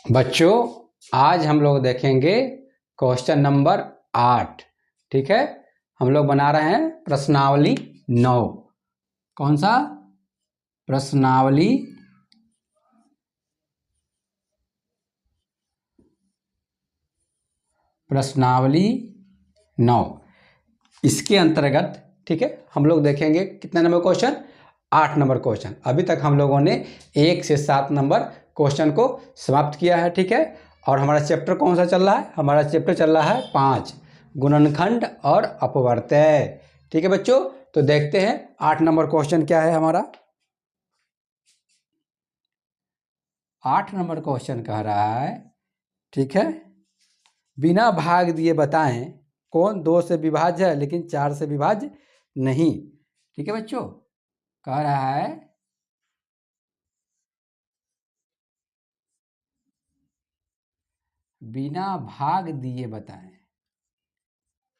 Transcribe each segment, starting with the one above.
बच्चों आज हम लोग देखेंगे क्वेश्चन नंबर 8। ठीक है, हम लोग बना रहे हैं प्रश्नावली 9। कौन सा? प्रश्नावली प्रश्नावली 9। इसके अंतर्गत ठीक है हम लोग देखेंगे कितना नंबर क्वेश्चन, 8 नंबर क्वेश्चन। अभी तक हम लोगों ने 1 से 7 नंबर क्वेश्चन को समाप्त किया है। ठीक है, और हमारा चैप्टर कौन सा चल रहा है? हमारा चैप्टर चल रहा है 5, गुणनखंड और अपवर्तय। ठीक है बच्चों, तो देखते हैं 8 नंबर क्वेश्चन क्या है हमारा। 8 नंबर क्वेश्चन कह रहा है, ठीक है, बिना भाग दिए बताएं कौन 2 से विभाज्य है लेकिन 4 से विभाज्य नहीं। ठीक है बच्चों, कह रहा है बिना भाग दिए बताएं।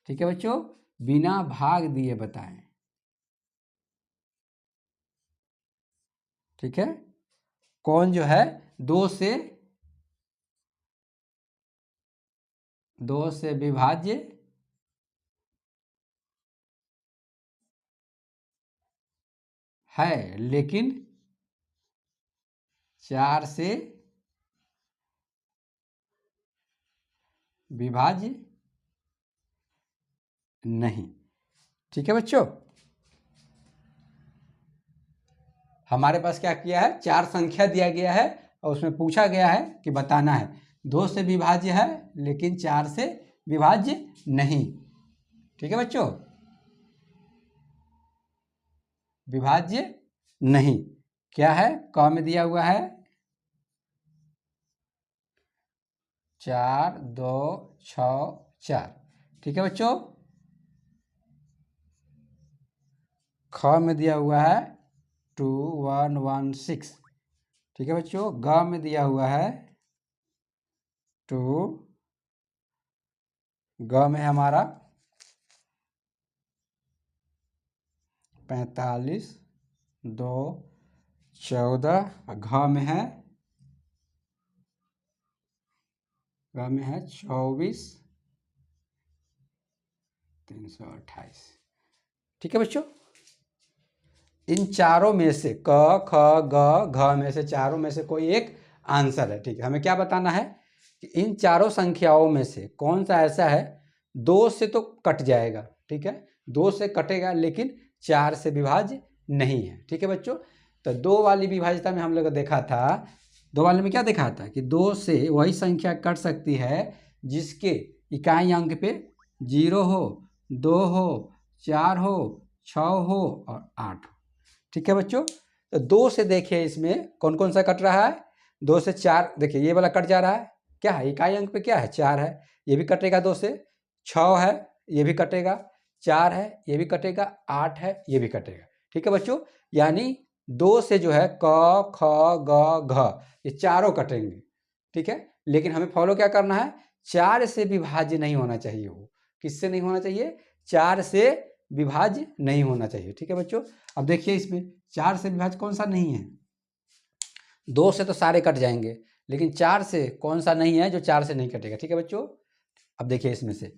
ठीक है बच्चों, बिना भाग दिए बताएं। ठीक है, कौन जो है 2 से विभाज्य है लेकिन 4 से विभाज्य नहीं। ठीक है बच्चों, हमारे पास क्या किया है, 4 संख्या दिया गया है और उसमें पूछा गया है कि बताना है 2 से विभाज्य है लेकिन 4 से विभाज्य नहीं। ठीक है बच्चों, विभाज्य नहीं क्या है? क में दिया हुआ है 4 2 6 4। ठीक है बच्चों, ख में दिया हुआ है 2 1 1 6। ठीक है बच्चों, ग में दिया हुआ है 2, ग में हमारा 45 2 14, घ में है 24 328। ठीक है बच्चों, इन चारों में से क ख ग घ में से चारों में से कोई एक आंसर है। ठीक है, हमें क्या बताना है कि इन चारों संख्याओं में से कौन सा ऐसा है 2 से तो कट जाएगा। ठीक है, 2 से कटेगा लेकिन 4 से विभाज्य नहीं है। ठीक है बच्चों, तो 2 वाली विभाज्यता में हम लोग देखा था, 2 वाले में क्या देखा था कि 2 से वही संख्या कट सकती है जिसके इकाई अंक पे 0 हो, 2 हो, 4 हो, 6 हो और 8 हो। ठीक है बच्चों, तो 2 से देखिए इसमें कौन कौन सा कट रहा है। 2 से 4 देखिए ये वाला कट जा रहा है, क्या है इकाई अंक पे क्या है 4 है, ये भी कटेगा 2 से। 6 है ये भी कटेगा, 4 है ये भी कटेगा, 8 है ये भी कटेगा। ठीक है बच्चों, यानी 2 से जो है क ख ग घ ये चारों कटेंगे। ठीक है, लेकिन हमें फॉलो क्या करना है, 4 से विभाज्य नहीं होना चाहिए। वो किससे नहीं होना चाहिए? 4 से विभाज्य नहीं होना चाहिए। ठीक है बच्चों, अब देखिए इसमें 4 से विभाज्य कौन सा नहीं है? 2 से तो सारे कट जाएंगे लेकिन 4 से कौन सा नहीं है जो 4 से नहीं कटेगा? ठीक है बच्चों, अब देखिए इसमें से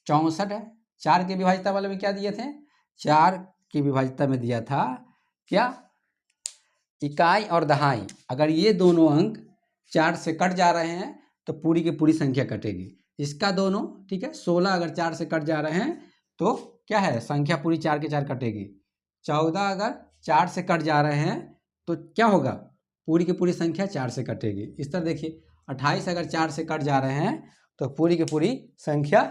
64 है। 4 की विभाज्यता वाले में क्या दिए थे? 4 की विभाज्यता में दिया था क्या? इकाई और दहाई, अगर ये दोनों अंक 4 से कट जा रहे हैं तो पूरी की पूरी संख्या कटेगी। इसका दोनों, ठीक है, 16 अगर 4 से कट जा रहे हैं तो क्या है, संख्या पूरी 4 के 4 कटेगी। 14 अगर 4 से कट जा रहे हैं तो क्या होगा, पूरी की पूरी संख्या 4 से कटेगी। इस तरह देखिए 28 अगर 4 से कट जा रहे हैं तो पूरी की पूरी संख्या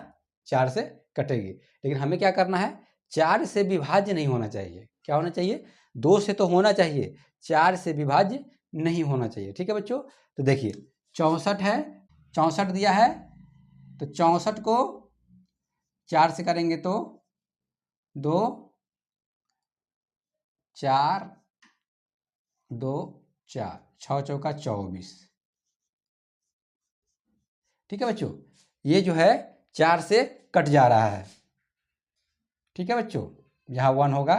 4 से कटेगी। लेकिन हमें क्या करना है, 4 से विभाज्य नहीं होना चाहिए। क्या होना चाहिए? 2 से तो होना चाहिए, 4 से विभाज्य नहीं होना चाहिए। ठीक है बच्चों, तो देखिए 64 है, 64 दिया है तो 64 को 4 से करेंगे तो 2 4 2 4 6 चौका 24। ठीक है बच्चों, ये जो है 4 से कट जा रहा है। ठीक है बच्चों, यहाँ 1 होगा।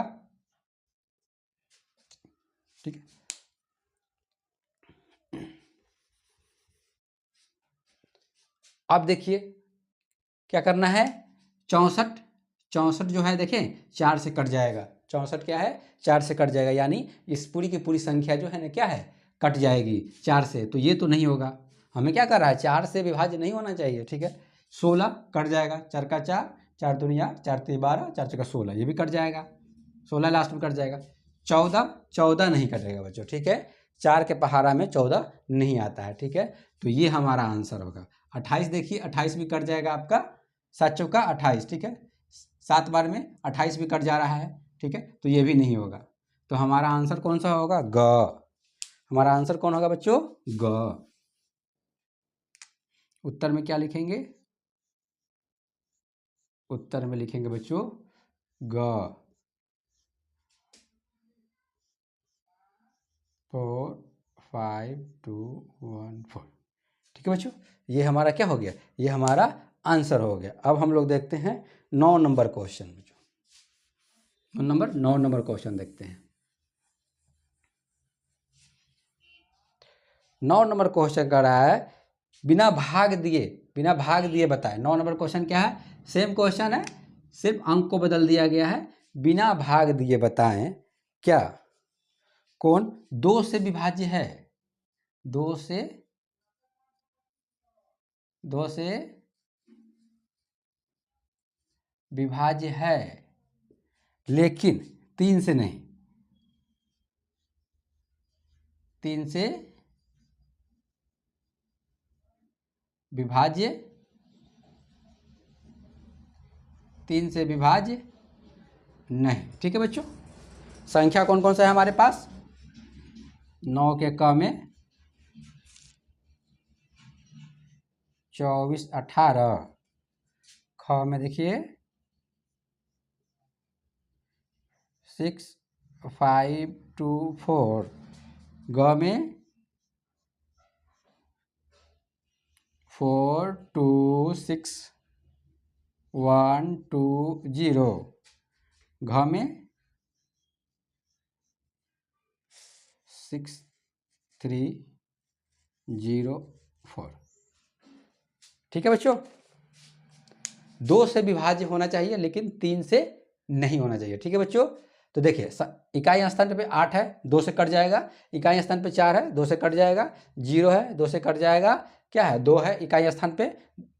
ठीक है, अब देखिए क्या करना है, 64, 64 जो है देखें 4 से कट जाएगा, 64 क्या है 4 से कट जाएगा, यानी इस पूरी की पूरी संख्या जो है ना क्या है कट जाएगी 4 से, तो ये तो नहीं होगा। हमें क्या कर रहा है, 4 से विभाज्य नहीं होना चाहिए, ठीक है। 16 कट जाएगा, 4 का 4, 4 दूनी 4, 4 12, 4 चौका 16, ये भी कट जाएगा, 16 लास्ट में कट जाएगा। 14, 14 नहीं कटेगा बच्चों, ठीक है। 4 के पहाड़ा में 14 नहीं आता है, ठीक है। तो ये हमारा आंसर होगा। 28 देखिए, 28 भी कट जाएगा आपका, 7 चौका 28, ठीक है। 7 बार में 28 भी कट जा रहा है, ठीक है, तो ये भी नहीं होगा। तो हमारा आंसर कौन सा होगा, ग। हमारा आंसर कौन होगा बच्चों, ग। उत्तर में क्या लिखेंगे, उत्तर में लिखेंगे बच्चों ग। 4 5 2 1 4, ठीक है बच्चों। ये हमारा क्या हो गया, ये हमारा आंसर हो गया। अब हम लोग देखते हैं 9 नंबर क्वेश्चन बच्चों, 9 नंबर क्वेश्चन देखते हैं। 9 नंबर क्वेश्चन कर रहा है बिना भाग दिए बताएं। 9 नंबर क्वेश्चन क्या है, सेम क्वेश्चन है, सिर्फ अंक को बदल दिया गया है। बिना भाग दिए बताएं क्या कौन 2 से विभाज्य है, 2 से विभाज्य है लेकिन 3 से नहीं, 3 से विभाज्य, 3 से विभाज्य नहीं, ठीक है बच्चों। संख्या कौन कौन सा है हमारे पास, 9 के क में 24 18, ख में देखिए 6 5 2 4, ग में 4 2 6 1 2 0, घ में 6 3 0 4, ठीक है बच्चों। 2 से विभाज्य होना चाहिए लेकिन 3 से नहीं होना चाहिए, ठीक है बच्चों। तो देखिए इकाई स्थान पे 8 है, 2 से कट जाएगा। इकाई स्थान पे 4 है, 2 से कट जाएगा। 0 है, 2 से कट जाएगा। क्या है 2 है, इकाई स्थान पे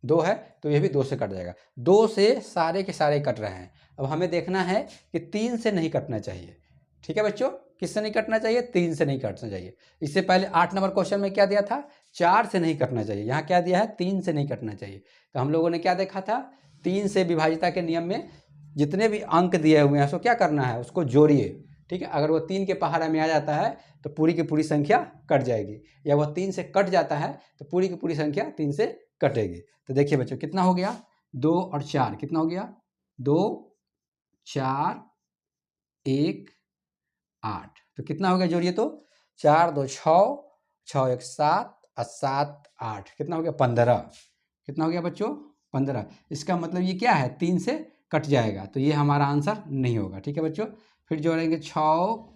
2 है, तो ये भी 2 से कट जाएगा। 2 से सारे के सारे कट रहे हैं। अब हमें देखना है कि 3 से नहीं कटना चाहिए, ठीक है बच्चों। किससे नहीं कटना चाहिए, 3 से नहीं कटना चाहिए। इससे पहले 8 नंबर क्वेश्चन में क्या दिया था, 4 से नहीं कटना चाहिए। यहाँ क्या दिया है, 3 से नहीं कटना चाहिए। तो हम लोगों ने क्या देखा था, 3 से विभाजिता के नियम में जितने भी अंक दिए हुए हैं उसको क्या करना है, उसको जोड़िए, ठीक है। अगर वो 3 के पहाड़ा में आ जाता है तो पूरी की पूरी संख्या कट जाएगी, या वो 3 से कट जाता है तो पूरी की पूरी संख्या 3 से कटेगी। तो देखिए बच्चों कितना हो गया, 2 और 4 कितना हो गया, 2 4 1 8, तो कितना हो गया जोड़िए तो 4 2 6, 6 1 7 और 7 8, कितना हो गया 15। कितना हो गया बच्चों 15। इसका मतलब ये क्या है, 3 से कट जाएगा, तो ये हमारा आंसर नहीं होगा, ठीक है बच्चों। फिर जोड़ेंगे 6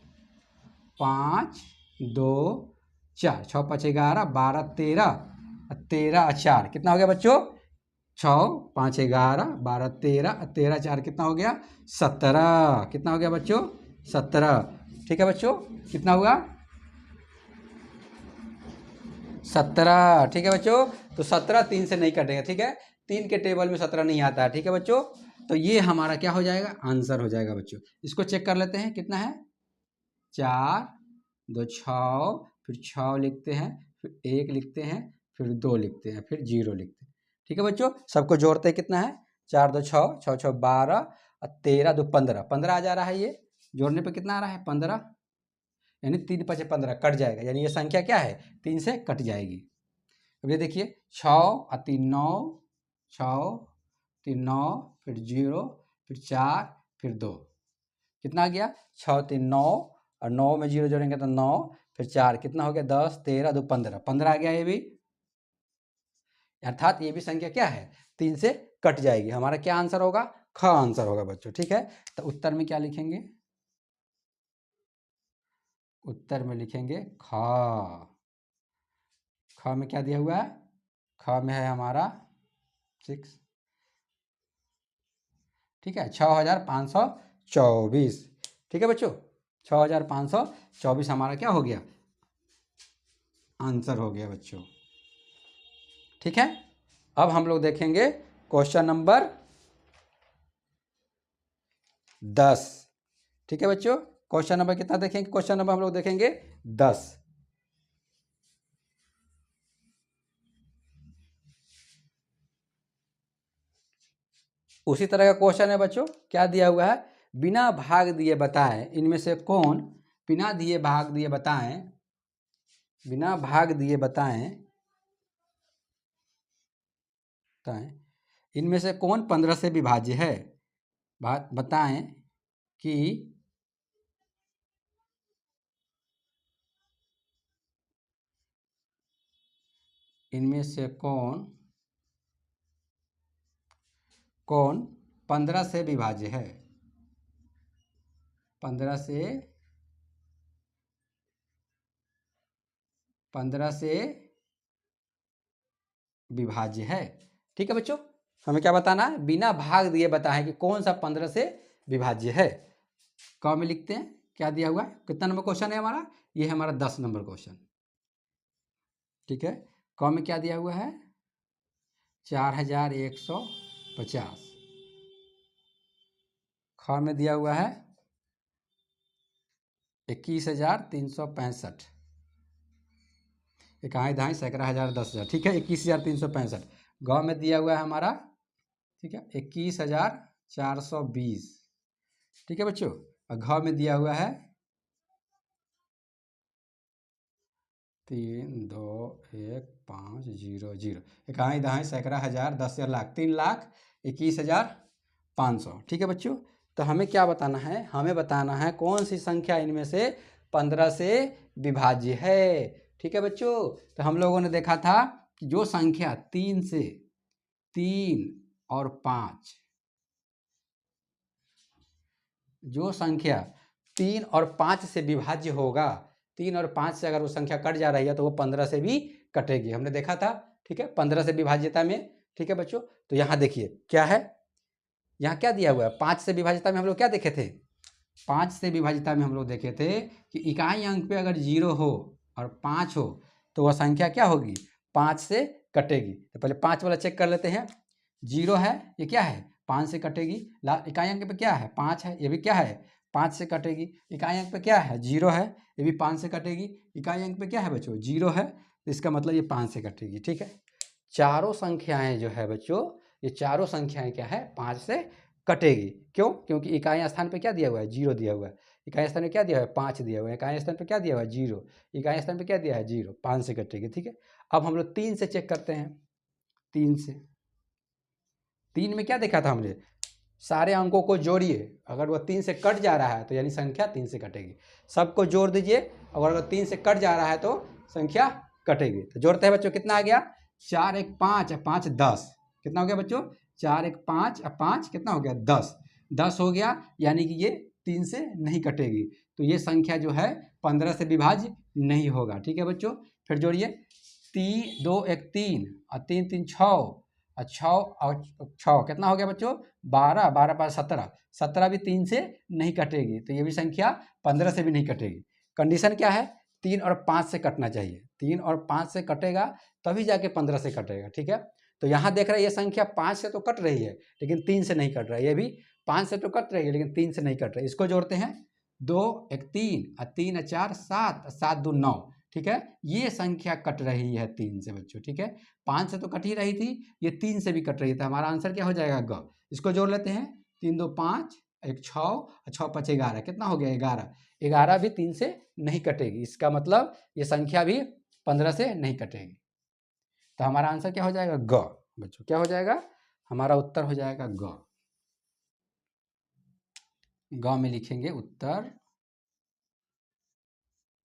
5 2 4, 6 5 11 12 13, 13 4, कितना हो गया बच्चों 6 5 11 12 13, 13 4 कितना हो गया 17। कितना हो गया बच्चों 17, ठीक है बच्चों। कितना हुआ 17, ठीक है बच्चों। तो 17 3 से नहीं कटेगा, ठीक है। 3 के टेबल में 17 नहीं आता है, ठीक है बच्चों। तो ये हमारा क्या हो जाएगा, आंसर हो जाएगा बच्चों। इसको चेक कर लेते हैं कितना है, 4 2 6, फिर 6 लिखते हैं, फिर 1 लिखते हैं, फिर 2 लिखते हैं, फिर 0 लिखते हैं, ठीक है बच्चों। सबको जोड़ते हैं कितना है, 4 2 6, 6 6 12 और 13 2 15, 15 आ जा रहा है। ये जोड़ने पे कितना आ रहा है 15, यानी 3 5 15 कट जाएगा, यानी ये संख्या क्या है 3 से कट जाएगी। अब ये देखिए 6 और 3 9, 6 3 9, फिर 0, फिर 4, फिर 2, कितना आ गया 6 3 9, और 9 में 0 जोड़ेंगे तो 9, फिर 4, कितना हो गया 10 13 2 15, 15 आ गया ये भी। अर्थात ये भी संख्या क्या है 3 से कट जाएगी। हमारा क्या आंसर होगा, ख आंसर होगा बच्चों, ठीक है। तो उत्तर में क्या लिखेंगे, उत्तर में लिखेंगे ख। ख में क्या दिया हुआ है, ख में है हमारा 6, ठीक है, 6524, ठीक है बच्चों, 6524 हमारा क्या हो गया, आंसर हो गया बच्चों। ठीक है, अब हम लोग देखेंगे क्वेश्चन नंबर 10। ठीक है बच्चों, क्वेश्चन नंबर कितना देखेंगे, क्वेश्चन नंबर हम लोग देखेंगे 10। उसी तरह का क्वेश्चन है बच्चों, क्या दिया हुआ है, बिना भाग दिए बताएं इनमें से कौन, बिना दिए भाग दिए बताएं, बिना भाग दिए बताएं, बताएं इनमें से कौन 15 से विभाज्य है, बताएं कि इनमें से कौन कौन 15 से विभाज्य है, 15 से विभाज्य है। ठीक है बच्चों, हमें क्या बताना है, बिना भाग दिए बताएं कि कौन सा 15 से विभाज्य है। क में लिखते हैं, क्या दिया हुआ है, कितना नंबर क्वेश्चन है हमारा, ये है हमारा 10 नंबर क्वेश्चन। ठीक है, क में क्या दिया हुआ है, 4150। ख में दिया हुआ है 21,365, इकाई दहाई सैकड़ा हज़ार 10,000, ठीक है, 21,365। ग में दिया हुआ है हमारा, ठीक है, 21,420, ठीक है बच्चों, और घ में दिया हुआ है 32150, इकाई दहाई सैकड़ा हज़ार 10,000 लाख, 3,21,500। ठीक है बच्चों, तो हमें क्या बताना है, हमें बताना है कौन सी संख्या इनमें से 15 से विभाज्य है। ठीक है बच्चों, तो हम लोगों ने देखा था कि जो संख्या 3 और 5, जो संख्या 3 और 5 से विभाज्य होगा, 3 और 5 से अगर वो संख्या कट जा रही है तो वो 15 से भी कटेगी, हमने देखा था। ठीक है, 15 से विभाज्यता में। ठीक है बच्चों, तो यहाँ देखिए क्या है, यहाँ क्या दिया हुआ है, 5 से विभाज्यता में हम लोग क्या देखे थे, 5 से विभाज्यता में हम लोग देखे थे कि इकाई अंक पे अगर 0 हो और 5 हो तो वह संख्या क्या होगी, 5 से कटेगी। तो पहले 5 वाला चेक कर लेते हैं, 0 है, ये क्या है, 5 से कटेगी। इकाई अंक पे क्या है, 5 है, ये भी क्या है, 5 से कटेगी। इकाई अंक पे क्या है, 0 है, ये भी 5 से कटेगी। इकाई अंक पे क्या है बच्चों, 0 है, तो इसका मतलब ये 5 से कटेगी। ठीक है, चारों संख्याएं जो है बच्चों, ये चारों संख्याएं क्या है, 5 से कटेगी। क्यों, क्योंकि इकाई स्थान पे क्या दिया हुआ है, 0 दिया हुआ है, इकाई स्थान पे क्या दिया हुआ है, 5 दिया हुआ है, इकाई स्थान पे क्या दिया हुआ है, 0, इकाई स्थान पे क्या दिया है, 0, 5 से कटेगी। ठीक है, अब हम लोग 3 से चेक करते हैं, 3 से, 3 में क्या देखा था हमने, सारे अंकों को जोड़िए, अगर वह 3 से कट जा रहा है तो यानी संख्या 3 से कटेगी। सबको जोड़ दीजिए, अगर 3 से कट जा रहा है तो संख्या कटेगी। तो जोड़ते हैं बच्चों, कितना आ गया, 4 1 5 5 10, कितना हो गया बच्चों, 4 1 5 5 कितना हो गया, 10, 10 हो गया, यानी कि ये 3 से नहीं कटेगी, तो ये संख्या जो है 15 से विभाज्य नहीं होगा। ठीक है बच्चों, फिर जोड़िए, 3 2 1 3 और 3 3 6 और 6 और 6 कितना हो गया बच्चों, 12, 12 5 17, 17 भी 3 से नहीं कटेगी, तो ये भी संख्या 15 से भी नहीं कटेगी। कंडीशन क्या है, 3 और 5 से कटना चाहिए, 3 और 5 से कटेगा तभी जाके 15 से कटेगा। ठीक है, तो यहाँ देख रहे हैं ये संख्या 5 से तो कट रही है लेकिन 3 से नहीं कट रहा है, ये भी 5 से तो कट रही है लेकिन 3 से नहीं कट रही है। इसको जोड़ते हैं, 2 1 3 और 3 4 7, 7 2 9, ठीक है, ये संख्या कट रही है 3 से बच्चों। ठीक है, 5 से तो कट ही रही थी, ये 3 से भी कट रही थी, हमारा आंसर क्या हो जाएगा, ग। इसको जोड़ लेते हैं, 3 2 5, 1 6 और 6 5 11, कितना हो गया, 11, 11 भी 3 से नहीं कटेगी, इसका मतलब ये संख्या भी 15 से नहीं कटेगी। तो हमारा आंसर क्या हो जाएगा, ग बच्चों, क्या हो जाएगा, हमारा उत्तर हो जाएगा ग। ग में लिखेंगे उत्तर,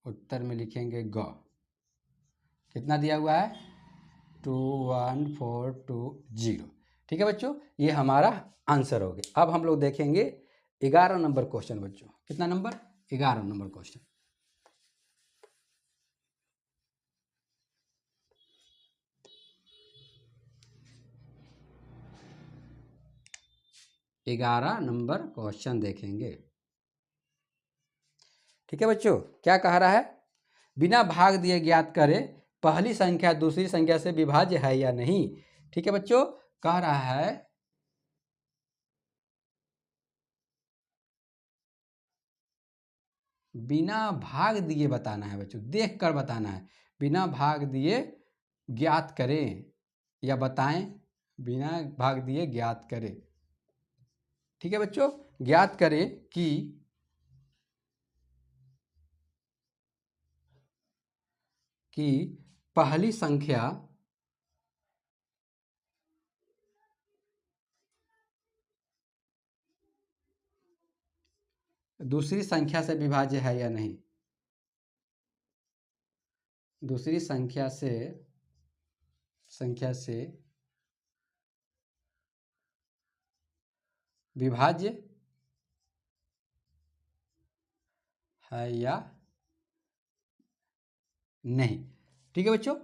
उत्तर में लिखेंगे ग। कितना दिया हुआ है, 21420। ठीक है बच्चों, ये हमारा आंसर हो गया। अब हम लोग देखेंगे 11 नंबर क्वेश्चन बच्चों, कितना number, 11 number question. 11 number question देखेंगे। ठीक है बच्चों, क्या कह रहा है? बिना भाग दिए ज्ञात करें पहली संख्या दूसरी संख्या से विभाज्य है या नहीं। ठीक है बच्चों, कह रहा है बिना भाग दिए बताना है बच्चों, देख कर बताना है। बिना भाग दिए ज्ञात करें या बताएं, बिना भाग दिए ज्ञात करें। ठीक है बच्चों, ज्ञात करें कि पहली संख्या दूसरी संख्या से विभाज्य है या नहीं। दूसरी संख्या से विभाज्य है या नहीं। ठीक है बच्चों,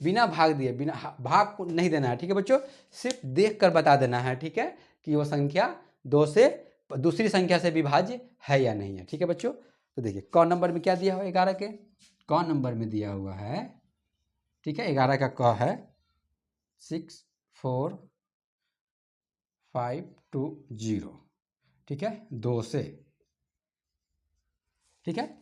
बिना भाग दिए, बिना भाग को नहीं देना है। ठीक है बच्चों, सिर्फ देख कर बता देना है। ठीक है, कि वो संख्या दूसरी संख्या से विभाज्य है या नहीं है। ठीक है बच्चों, तो देखिए कौन नंबर में क्या दिया हुआ है 11 के, कौन नंबर में दिया हुआ है। ठीक है, 11 का क है 6 4 5 2 0। ठीक है, 2 से। ठीक है,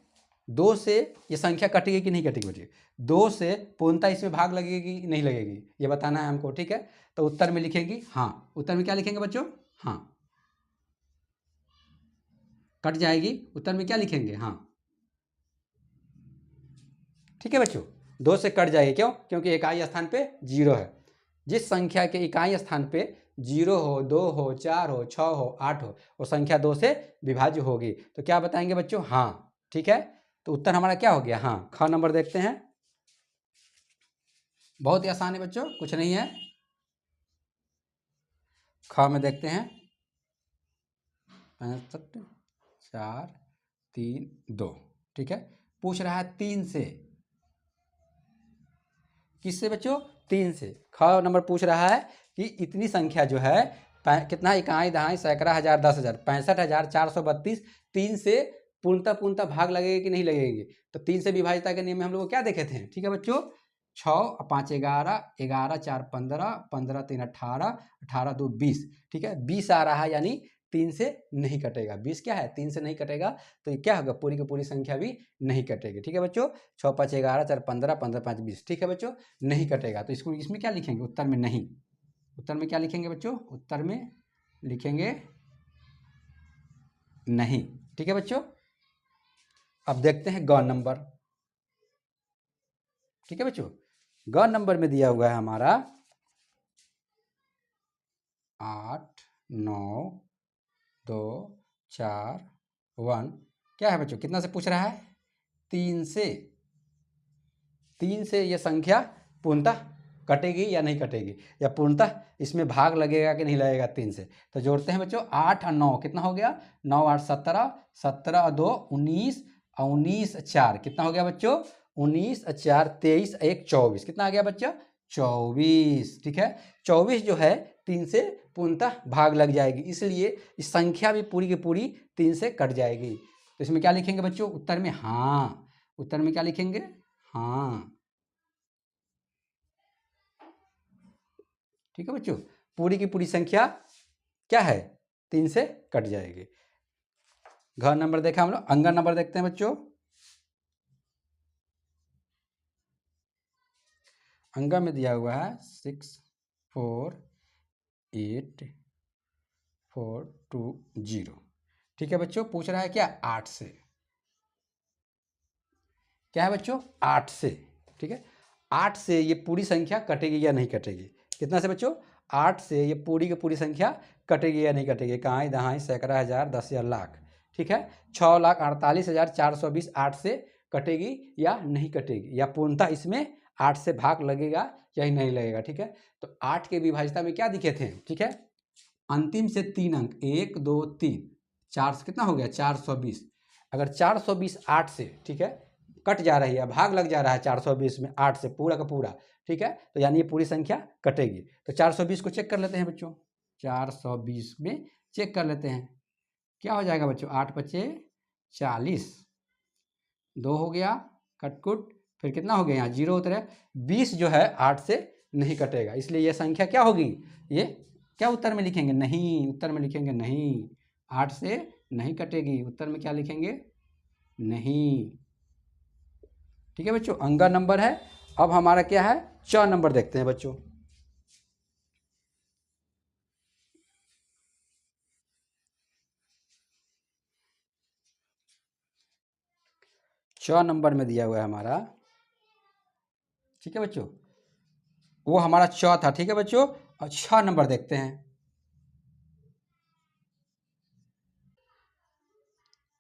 2 से ये संख्या कटेगी कि नहीं कटेगी बच्चे। 2 से पूर्णतः इसमें भाग लगेगी नहीं लगेगी, ये बताना है हमको। ठीक है, तो उत्तर में लिखेंगी हाँ। उत्तर में क्या लिखेंगे बच्चों? हाँ। कट जाएगी, उत्तर में क्या लिखेंगे? हाँ। ठीक है बच्चों, 2 से कट जाएगी, क्यों? क्योंकि इकाई स्थान पे 0 है। जिस संख्या के इकाई स्थान पे 0 हो, 2 हो, 4 हो, 6 हो, 8 हो, वो संख्या 2 से विभाज्य होगी। तो क्या बताएंगे बच्चों? हाँ। ठीक है, तो उत्तर हमारा क्या हो गया? हाँ। ख नंबर देखते हैं, बहुत ही आसान है बच्चों, कुछ नहीं है। ख में देखते हैं 65 4 3 2। ठीक है, पूछ रहा है 3 से। किससे बच्चों? 3 से। ख नंबर पूछ रहा है कि इतनी संख्या जो है कितना इकाई दहाई सैकड़ा हजार 10,000 65,432 3 से पूर्णतः भाग लगेगी कि नहीं लगेगी। तो 3 से विभाजिता के नियम में हम लोग क्या देखे थे? ठीक है बच्चों, 6 5 11 11 4 15 15 3 18 18 2 20। ठीक है, 20 आ रहा है, यानी 3 से नहीं कटेगा। 20 क्या है? 3 से नहीं कटेगा, तो ये क्या होगा? पूरी की पूरी संख्या भी नहीं कटेगी। ठीक है बच्चों, 6 5 11 4 15 15 5 20। ठीक है बच्चों, नहीं कटेगा, तो इसको इसमें क्या लिखेंगे? उत्तर में नहीं। उत्तर में क्या लिखेंगे बच्चों? उत्तर में लिखेंगे नहीं। ठीक है बच्चों, अब देखते हैं ग नंबर। ठीक है बच्चों, ग नंबर में दिया हुआ है हमारा 8 9 2 4 1। क्या है बच्चों? कितना से पूछ रहा है? 3 से। 3 से ये संख्या पूर्णतः कटेगी या नहीं कटेगी, या पूर्णतः इसमें भाग लगेगा कि नहीं लगेगा 3 से। तो जोड़ते हैं बच्चों, 8 और 9 कितना हो गया? 9 8 17, 17 और 2 19, और 19 4 कितना हो गया बच्चों? 19 और 4 23, 1 24। कितना आ गया बच्चा? 24। ठीक है, 24 जो है 3 से पूर्णतः भाग लग जाएगी, इसलिए इस संख्या भी पूरी की पूरी 3 से कट जाएगी। तो इसमें क्या लिखेंगे बच्चों? उत्तर में हाँ। उत्तर में क्या लिखेंगे? हाँ। ठीक है बच्चों, पूरी की पूरी संख्या क्या है? 3 से कट जाएगी। घ नंबर देखा हम लोग, अंगन नंबर देखते हैं बच्चों। अंगन में दिया हुआ है 6 4 8 4 2 0। ठीक है बच्चों, पूछ रहा है क्या? 8 से। क्या है बच्चों? 8 से। ठीक है, 8 से ये पूरी संख्या कटेगी या नहीं कटेगी? कितना से बच्चों? 8 से ये पूरी की पूरी संख्या कटेगी या नहीं कटेगी? कहाई दहाई सैकड़ा हजार 10 हजार लाख। ठीक है, 6,48,420 8 से कटेगी या नहीं कटेगी, या पूर्णतः इसमें 8 से भाग लगेगा या नहीं लगेगा। ठीक है, तो 8 के विभाजिता में क्या दिखे थे? ठीक है, अंतिम से 3 अंक 1 2 3 4 से कितना हो गया? 420। अगर 420 8 से, ठीक है, कट जा रही है, भाग लग जा रहा है 420 में 8 से पूरा का पूरा। ठीक है, तो यानी ये पूरी संख्या कटेगी। तो 420 को चेक कर लेते हैं बच्चों। 420 में चेक कर लेते हैं क्या हो जाएगा बच्चों। 8 पच्चे 40, 2 हो गया कटकुट, फिर कितना हो गया यहाँ 0 उतरे। 20 जो है 8 से नहीं कटेगा, इसलिए ये संख्या क्या होगी, ये क्या उत्तर में लिखेंगे, नहीं, उत्तर में लिखेंगे नहीं, 8 से नहीं कटेगी, उत्तर में क्या लिखेंगे, नहीं। ठीक है बच्चों, अंगा नंबर है। अब हमारा क्या है, च नंबर देखते हैं बच्चों। च नंबर में दिया हुआ है हमारा, ठीक है बच्चों, वो हमारा च था। ठीक है बच्चों, और 6 नंबर देखते हैं।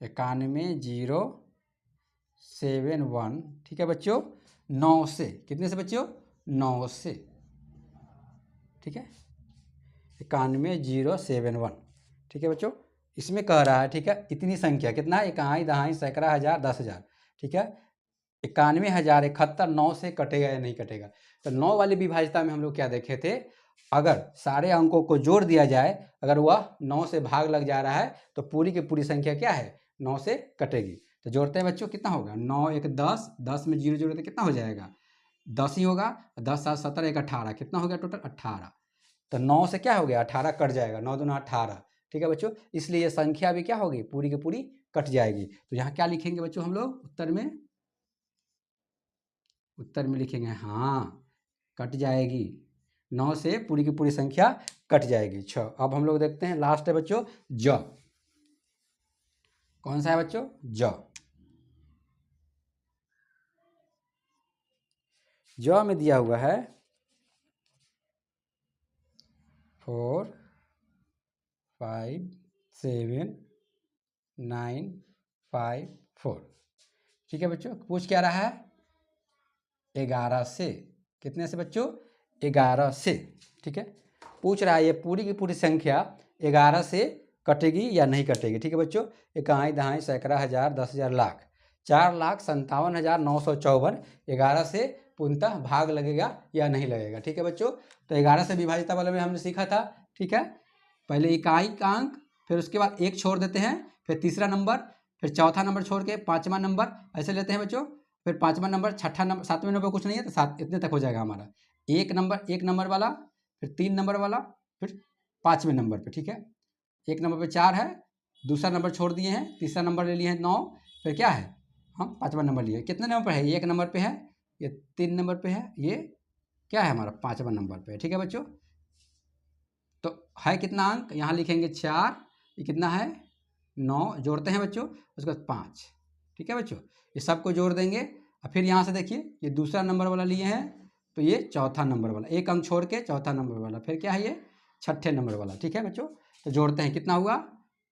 91,071, ठीक है बच्चों, 9 से, कितने से बच्चों, 9 से, ठीक है, 91,071, ठीक है बच्चों। इसमें कह रहा है, ठीक है, इतनी संख्या कितना है, इकाई दहाई सैकड़ा हज़ार 10,000, ठीक है, 91,071, 9 से कटेगा या नहीं कटेगा। तो 9 वाली विभाज्यता में हम लोग क्या देखे थे, अगर सारे अंकों को जोड़ दिया जाए, अगर वह 9 से भाग लग जा रहा है तो पूरी की पूरी संख्या क्या है, 9 से कटेगी। तो जोड़ते हैं बच्चों, कितना होगा, 9 एक 10, 10 में 0 जोड़ते कितना हो जाएगा, 10 ही होगा, 10 7 17 एक 18, कितना हो गया टोटल 18। तो 9 से क्या हो गया, 18 कट जाएगा, 9 दूना 18, ठीक है बच्चों, इसलिए ये संख्या भी क्या होगी, पूरी की पूरी कट जाएगी। तो यहाँ क्या लिखेंगे बच्चों हम लोग उत्तर में, उत्तर में लिखेंगे हाँ, कट जाएगी, 9 से पूरी की पूरी संख्या कट जाएगी। 6। अब हम लोग देखते हैं लास्ट है बच्चों ज, कौन सा है बच्चों, ज। ज में दिया हुआ है 4 5 7 9 5 4, ठीक है बच्चों। पूछ क्या रहा है, 11 से, कितने से बच्चों, 11 से, ठीक है, पूछ रहा है ये पूरी की पूरी संख्या 11 से कटेगी या नहीं कटेगी। ठीक है बच्चों, इकाई दहाई सैकड़ा हज़ार 10,000 लाख 4,57,954, 11 से पूर्णतः भाग लगेगा या नहीं लगेगा। ठीक है बच्चों, तो 11 से विभाजित वाले में हमने सीखा था, ठीक है, पहले इकाई का अंक, फिर उसके बाद एक छोड़ देते हैं, फिर तीसरा नंबर, फिर चौथा नंबर छोड़ के पाँचवा नंबर, ऐसे लेते हैं बच्चों, फिर पाँचवा नंबर, छठा नंबर, सातवें नंबर कुछ नहीं है तो सात, इतने तक हो जाएगा हमारा। एक नंबर वाला, फिर 3 नंबर वाला, फिर 5वें नंबर पे, ठीक है, एक नंबर पे 4 है, दूसरा नंबर छोड़ दिए हैं, तीसरा नंबर ले लिए हैं 9, फिर क्या है, हम 5वां नंबर लिए, कितने नंबर पे है, 1 नंबर पे है, ये 3 नंबर पे है, ये क्या है हमारा 5वां नंबर पे है। ठीक है बच्चों, तो है कितना अंक, यहाँ लिखेंगे 4, ये कितना है 9, जोड़ते हैं बच्चों, उसके बाद 5, ठीक है बच्चों, ये सबको जोड़ देंगे। और फिर यहाँ से देखिए ये दूसरा नंबर वाला लिए हैं, तो ये चौथा नंबर वाला, एक अंक छोड़ के चौथा नंबर वाला, फिर क्या है ये छठे नंबर वाला। ठीक है बच्चों, तो जोड़ते हैं, कितना हुआ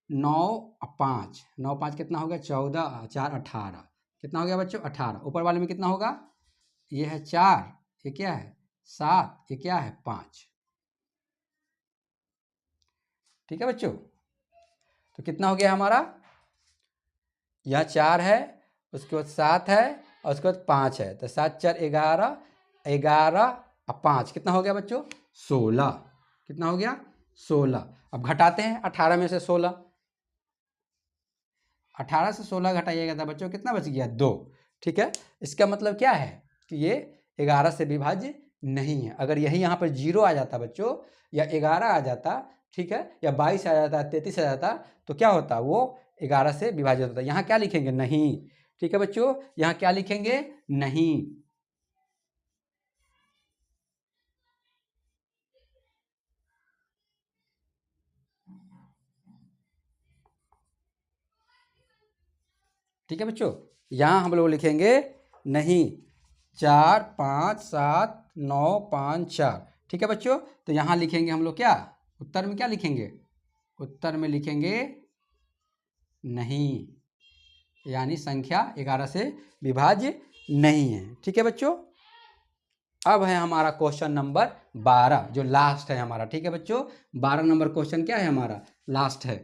9 और 5, 9 5 कितना हो गया 14, 4 18, कितना हो गया बच्चों 18। ऊपर वाले में कितना होगा, ये है 4, ये क्या है 7, ये क्या है 5। ठीक है बच्चों, तो कितना हो गया हमारा, यह 4 है, उसके बाद 7 है, और उसके बाद 5 है, तो 7 4 11, 11 और 5 कितना हो गया बच्चों 16, कितना हो गया 16। अब घटाते हैं 18 में से 16, 18 से 16 घटाइएगा था बच्चों, कितना बच गया 2। ठीक है, इसका मतलब क्या है कि ये 11 से विभाज्य नहीं है। अगर यही यहाँ पर 0 आ जाता बच्चों, या 11 आ जाता, ठीक है, या 22 आ जाता, 33 आ जाता, तो क्या होता, वो 11 से विभाजित होता। यहाँ क्या लिखेंगे, नहीं। ठीक है बच्चों, यहाँ क्या लिखेंगे, नहीं। ठीक है बच्चों, यहाँ हम लोग लिखेंगे नहीं, 4 5 7 9 5 4। ठीक है बच्चों, तो यहाँ लिखेंगे हम लोग क्या, उत्तर में क्या लिखेंगे, उत्तर में लिखेंगे नहीं, यानी संख्या 11 से विभाज्य नहीं है। ठीक है बच्चों, अब है हमारा क्वेश्चन नंबर 12 जो लास्ट है हमारा। ठीक है बच्चों, 12 नंबर क्वेश्चन क्या है हमारा, लास्ट है,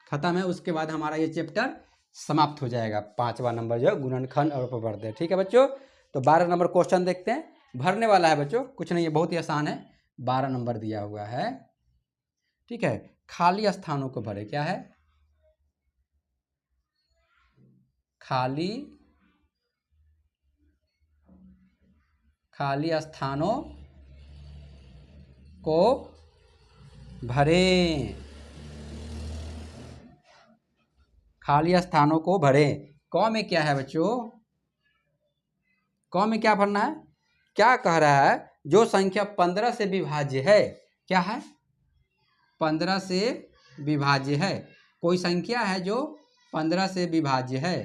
खत्म है, उसके बाद हमारा ये चैप्टर समाप्त हो जाएगा। 5वां नंबर जो है गुणनखंड और अपवर्त्य। ठीक है बच्चों, तो 12 नंबर क्वेश्चन देखते हैं, भरने वाला है बच्चों, कुछ नहीं है, बहुत ही आसान है। 12 नंबर दिया हुआ है, ठीक है, खाली स्थानों को भरे। क्या है? खाली स्थानों को भरें। खाली स्थानों को भरें। क में क्या है बच्चों? क में क्या भरना है? क्या कह रहा है? जो संख्या 15 से विभाज्य है। क्या है? 15 से विभाज्य है। कोई संख्या है जो 15 से विभाज्य है।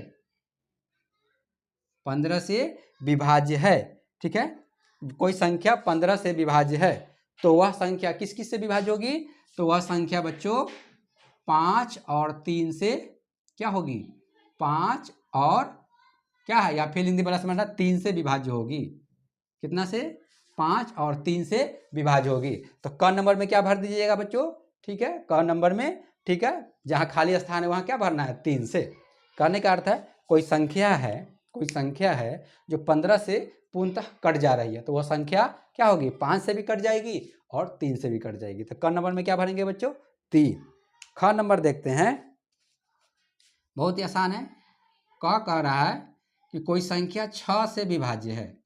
15 से विभाज्य है। ठीक है, कोई संख्या 15 से विभाज्य है तो वह संख्या किस किस से विभाज्य होगी? तो वह संख्या बच्चों 5 और 3 से क्या होगी? 5 और क्या है, या फिर हिंदी वाला समझना, 3 से विभाज्य होगी। कितना से? 5 और 3 से विभाज्य होगी। तो क नंबर में क्या भर दीजिएगा बच्चों? ठीक है, क नंबर में, ठीक है, जहाँ खाली स्थान है वहाँ क्या भरना है? 3 से। कहने का अर्थ है कोई संख्या है जो 15 से पूर्णतः कट जा रही है तो वह संख्या क्या होगी? 5 से भी कट जाएगी और 3 से भी कट जाएगी। तो क नंबर में क्या भरेंगे बच्चों? 3। ख नंबर देखते हैं, बहुत ही आसान है। क कह रहा है कि कोई संख्या 6 से विभाज्य है।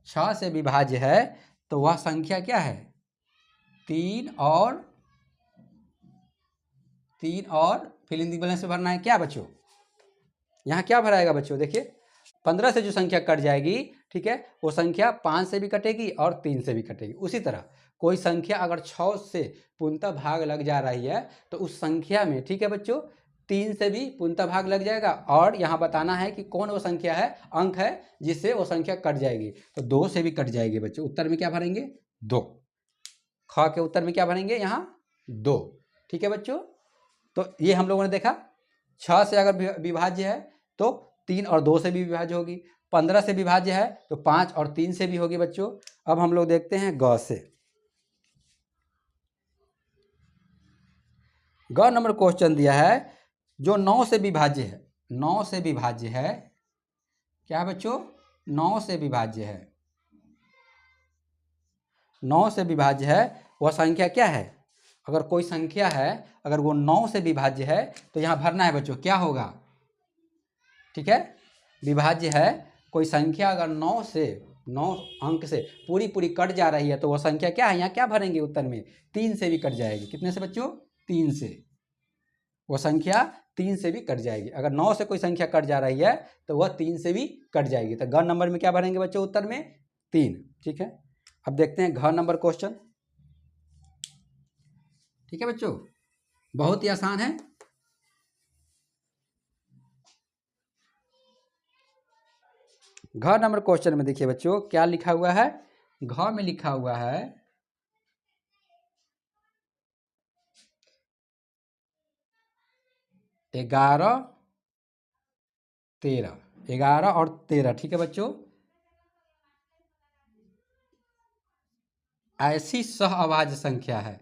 6 से विभाज्य है तो वह संख्या क्या है? 3 और फिर हिंदी बैलेंस से भरना है। क्या बच्चों? यहाँ क्या भराएगा बच्चों? देखिए 15 से जो संख्या कट जाएगी, ठीक है, वो संख्या 5 से भी कटेगी और 3 से भी कटेगी। उसी तरह कोई संख्या अगर 6 से पूर्णतः भाग लग जा रही है तो उस संख्या में, ठीक है बच्चों, 3 से भी पूर्णतः भाग लग जाएगा। और यहाँ बताना है कि कौन वो संख्या है, अंक है, जिससे वो संख्या कट जाएगी। तो 2 से भी कट जाएगी बच्चों। उत्तर में क्या भरेंगे? 2। ख के उत्तर में क्या भरेंगे? यहाँ 2। ठीक है बच्चों, तो ये हम लोगों ने देखा 6 से अगर विभाज्य है तो 3 और 2 से भी विभाज्य होगी। 15 से विभाज्य है तो 5 और 3 से भी होगी बच्चों। अब हम लोग देखते हैं ग से। ग नंबर क्वेश्चन दिया है जो 9 से विभाज्य है। 9 से विभाज्य है। क्या बच्चों? 9 से विभाज्य है। 9 से विभाज्य है वह संख्या क्या है? अगर कोई संख्या है, अगर वो 9 से विभाज्य है तो यहाँ भरना है बच्चों। क्या होगा? ठीक है, विभाज्य है कोई संख्या अगर 9 अंक से पूरी कट जा रही है तो वह संख्या क्या है? यहाँ क्या भरेंगे उत्तर में? 3 से भी कट जाएगी। कितने से बच्चों? 3 से। वह संख्या 3 से भी कट जाएगी। अगर 9 से कोई संख्या कट जा रही है तो वह 3 से भी कट जाएगी। तो घ नंबर में क्या भरेंगे बच्चों उत्तर में? 3। ठीक है, अब देखते हैं घ नंबर क्वेश्चन। ठीक है बच्चों, बहुत ही आसान है। घ नंबर क्वेश्चन में देखिए बच्चों क्या लिखा हुआ है। घ में लिखा हुआ है 11, 13। 11 और 13। ठीक है बच्चों, ऐसी सह अभाज्य संख्या है।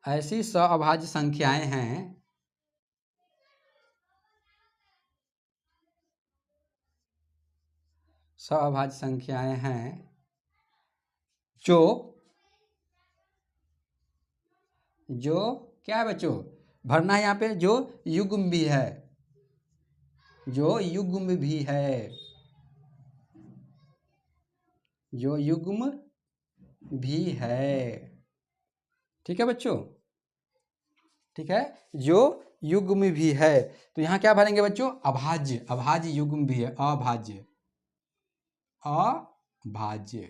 ऐसी सह अभाज्य संख्याएं हैं सह संख्याएं हैं जो क्या है बच्चों? भरना है यहाँ पे जो युग्म भी है। जो युग्म भी है। जो युग्म भी है। ठीक है बच्चों, ठीक है, जो युग्म भी है। तो यहाँ क्या भरेंगे बच्चों? अभाज्य। अभाज्य युग्म भी है। अभाज्य। अभाज्य।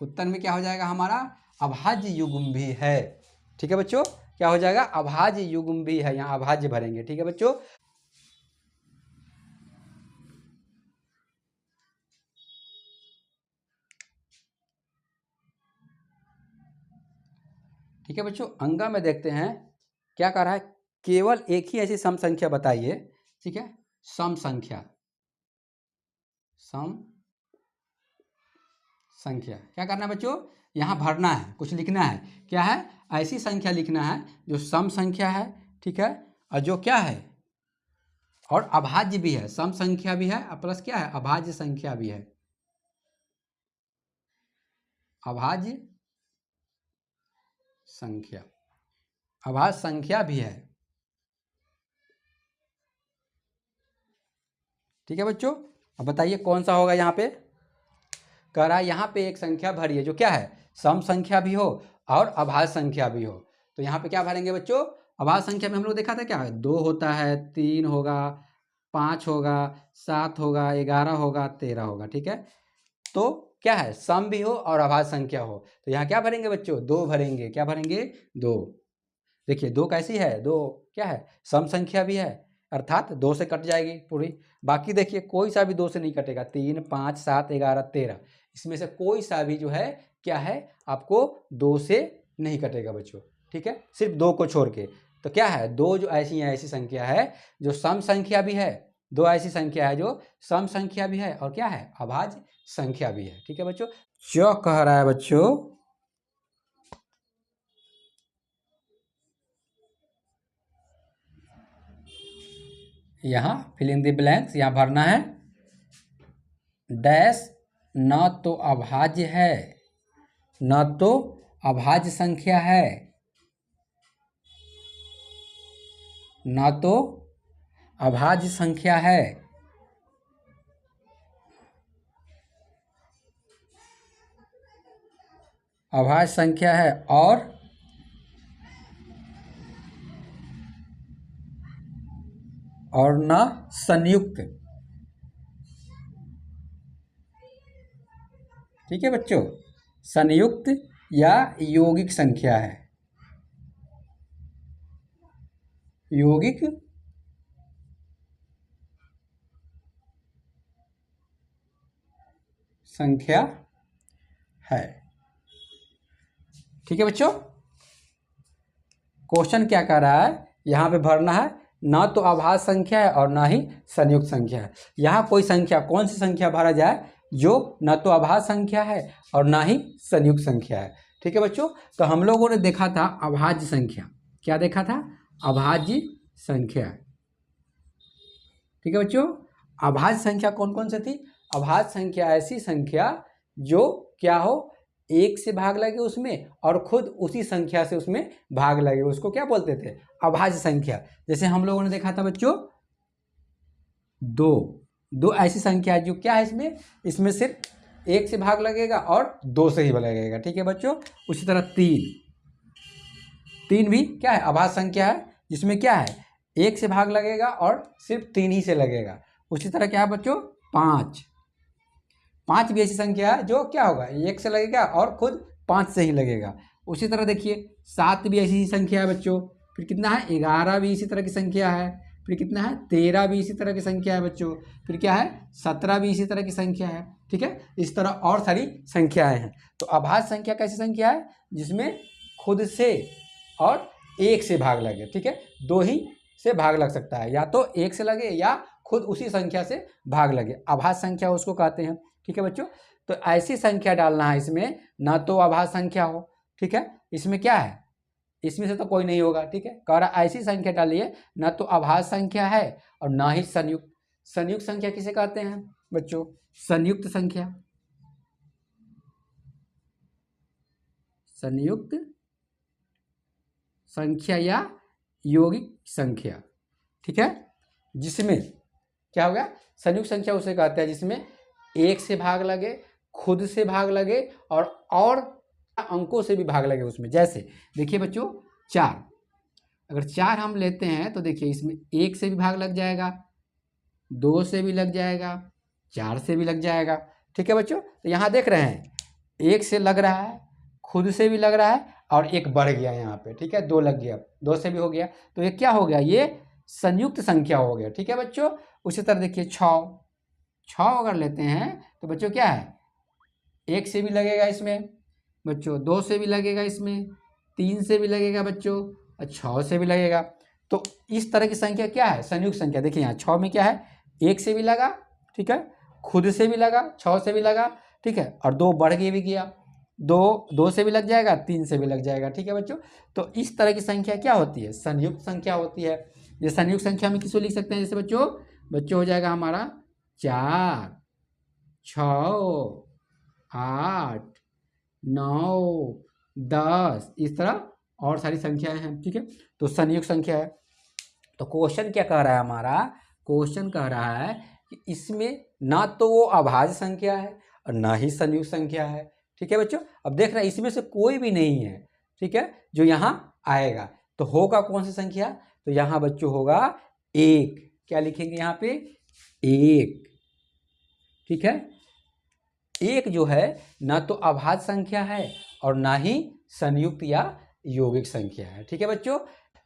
उत्तर में क्या हो जाएगा हमारा? अभाज्य युग्म भी है। ठीक है बच्चों, क्या हो जाएगा? अभाज्य युग्म भी है। यहाँ अभाज्य भरेंगे। ठीक है बच्चों, ठीक है बच्चों, अंगा में देखते हैं क्या कह रहा है। केवल एक ही ऐसी सम संख्या बताइए। ठीक है, सम संख्या। सम संख्या क्या करना है बच्चों? यहाँ भरना है, कुछ लिखना है। क्या है? ऐसी संख्या लिखना है जो सम संख्या है। ठीक है, और जो क्या है? और अभाज्य भी है, सम संख्या भी है प्लस क्या है, अभाज्य संख्या भी है, अभाज्य संख्या, अभाज्य संख्या भी है। ठीक है बच्चों, अब बताइए कौन सा होगा। यहाँ पे कह रहा है यहाँ पे एक संख्या भरिए जो क्या है, सम संख्या भी हो और अभाज्य संख्या भी हो। तो यहाँ पे क्या भरेंगे बच्चों, अभाज्य संख्या में हम लोग देखा था क्या है, 2 होता है, 3 होगा, 5 होगा, 7 होगा, 11 होगा, 13 होगा। ठीक है, तो क्या है, सम भी हो और अभाज्य संख्या हो। तो यहाँ क्या भरेंगे बच्चों, 2 भरेंगे। क्या भरेंगे, 2। देखिए 2 कैसी है, 2 क्या है, सम संख्या भी है, अर्थात 2 से कट जाएगी पूरी। बाकी देखिए कोई सा भी 2 से नहीं कटेगा, 3, 5, 7, 11, 13, इसमें से कोई सा भी जो है क्या है, आपको 2 से नहीं कटेगा बच्चों। ठीक है, सिर्फ 2 को छोड़ के। तो क्या है, 2 जो ऐसी संख्या है जो सम संख्या भी है, 2 ऐसी संख्या है जो सम संख्या भी है और क्या है, अभाज्य संख्या भी है। ठीक है बच्चों, जो कह रहा है बच्चों, यहाँ फिल इन द ब्लैंक्स, यहाँ भरना है डैश, न तो अभाज्य है, न तो अभाज्य संख्या है, न तो अभाज्य संख्या है, अभाज्य संख्या है और न संयुक्त। ठीक है बच्चों, संयुक्त या यौगिक संख्या है, यौगिक संख्या है। ठीक है बच्चों, क्वेश्चन क्या कह रहा है, यहाँ पे भरना है ना तो अभाज्य संख्या है और ना ही संयुक्त संख्या है। यहाँ कोई संख्या, कौन सी संख्या भरा जाए जो न तो अभाज्य संख्या है और ना ही संयुक्त संख्या है। ठीक है बच्चों, तो हम लोगों ने देखा था अभाज्य संख्या, क्या देखा था, अभाज्य संख्या। ठीक है बच्चों, अभाज्य संख्या कौन कौन सी थी, अभाज्य संख्या ऐसी संख्या जो क्या हो, 1 से भाग लगे उसमें और खुद उसी संख्या से उसमें भाग लगे, उसको क्या बोलते थे, अभाज्य संख्या। जैसे हम लोगों ने देखा था बच्चों 2 ऐसी संख्या है जो क्या है, इसमें सिर्फ 1 से भाग लगेगा और 2 से ही लगेगा। ठीक है बच्चों, उसी तरह 3 भी क्या है, अभाज्य संख्या है, जिसमें क्या है 1 से भाग लगेगा और सिर्फ 3 ही से लगेगा। उसी तरह क्या है बच्चों, 5 भी ऐसी संख्या है जो क्या होगा, 1 से लगेगा और खुद 5 से ही लगेगा। उसी तरह देखिए 7 भी ऐसी ही संख्या है बच्चों, फिर कितना है, 11 भी इसी तरह की संख्या है, फिर कितना है, 13 भी इसी तरह की संख्या है बच्चों, फिर क्या है, 17 भी इसी तरह की संख्या है। ठीक है, इस तरह और सारी संख्याएं हैं। तो अभाज्य संख्या कैसी संख्या है, जिसमें खुद से और 1 से भाग लगे। ठीक है, 2 ही से भाग लग सकता है, या तो 1 से लगे या खुद उसी संख्या से भाग लगे, अभाज्य संख्या उसको कहते हैं। ठीक है बच्चों, तो ऐसी संख्या डालना है, इसमें ना तो अभाज्य संख्या हो। ठीक है, इसमें क्या है, इसमें से तो कोई नहीं होगा। ठीक है, कह रहा ऐसी संख्या डालिए ना तो अभाज्य संख्या है और ना ही संयुक्त। संयुक्त संख्या किसे कहते हैं बच्चों, संयुक्त संख्या, संयुक्त संख्या या यौगिक संख्या। ठीक है, जिसमें क्या हो गया, संयुक्त संख्या उसे कहते हैं जिसमें 1 से भाग लगे, खुद से भाग लगे और अंकों से भी भाग लगे उसमें। जैसे देखिए बच्चों 4, अगर 4 हम लेते हैं तो देखिए इसमें 1 से भी भाग लग जाएगा, 2 से भी लग जाएगा, 4 से भी लग जाएगा। ठीक है बच्चों, तो यहाँ देख रहे हैं 1 से लग रहा है, खुद से भी लग रहा है और 1 बढ़ गया यहाँ पे। ठीक है, 2 लग गया, 2 से भी हो गया, तो ये क्या हो गया, ये संयुक्त संख्या हो गया। ठीक है बच्चों, उसी तरह देखिए 6 अगर लेते हैं तो बच्चों क्या है, 1 से भी लगेगा इसमें बच्चों, 2 से भी लगेगा इसमें, 3 से भी लगेगा बच्चों और 6 से भी लगेगा। तो इस तरह की संख्या क्या है, संयुक्त संख्या। देखिए यहाँ 6 में क्या है, 1 से भी लगा, ठीक है, खुद से भी लगा, 6 से भी लगा, ठीक है, और 2 बढ़ के भी गया, 2 से भी लग जाएगा, 3 से भी लग जाएगा। ठीक है बच्चों, तो इस तरह की संख्या क्या होती है, संयुक्त संख्या होती है। ये संयुक्त संख्या में किसको लिख सकते हैं? जैसे बच्चों हो जाएगा हमारा 4, 6, 8, 9, 10, इस तरह और सारी संख्याएं हैं। ठीक है, तो संयुक्त संख्या है। तो क्वेश्चन क्या कह रहा है हमारा? क्वेश्चन कह रहा है कि इसमें ना तो वो अभाज्य संख्या है और ना ही संयुक्त संख्या है। ठीक है बच्चों, अब देख रहे हैं इसमें से कोई भी नहीं है, ठीक है, जो यहाँ आएगा। तो होगा कौन सी संख्या? तो यहाँ बच्चों होगा 1। क्या लिखेंगे यहाँ पे? 1। ठीक है, 1 जो है ना तो अभाज्य संख्या है और ना ही संयुक्त या यौगिक संख्या है। ठीक है बच्चों,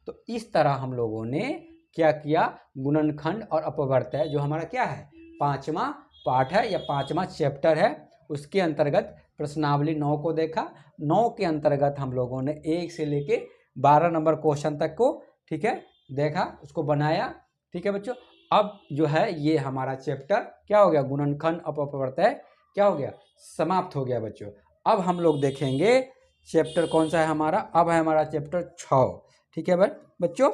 तो इस तरह हम लोगों ने क्या किया? गुणनखंड और अपवर्त्य जो हमारा क्या है, 5वां पाठ है या 5वां चैप्टर है, उसके अंतर्गत प्रश्नावली 9 को देखा। 9 के अंतर्गत हम लोगों ने 1 से लेके 12 नंबर क्वेश्चन तक को, ठीक है, देखा, उसको बनाया। ठीक है बच्चों, अब जो है ये हमारा चैप्टर क्या हो गया? गुणनखंड अपवर्त्य क्या हो गया? समाप्त हो गया बच्चों। अब हम लोग देखेंगे चैप्टर कौन सा है हमारा? अब है हमारा चैप्टर 6। ठीक है बच्चों,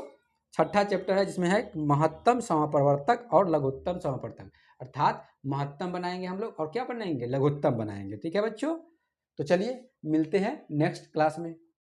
छठा चैप्टर है जिसमें है महत्तम समप्रवर्तक और लघुत्तम समप्रवर्तक, अर्थात महत्तम बनाएंगे हम लोग और क्या बनाएंगे? लघुत्तम बनाएंगे। ठीक है बच्चों, तो चलिए मिलते हैं नेक्स्ट क्लास में।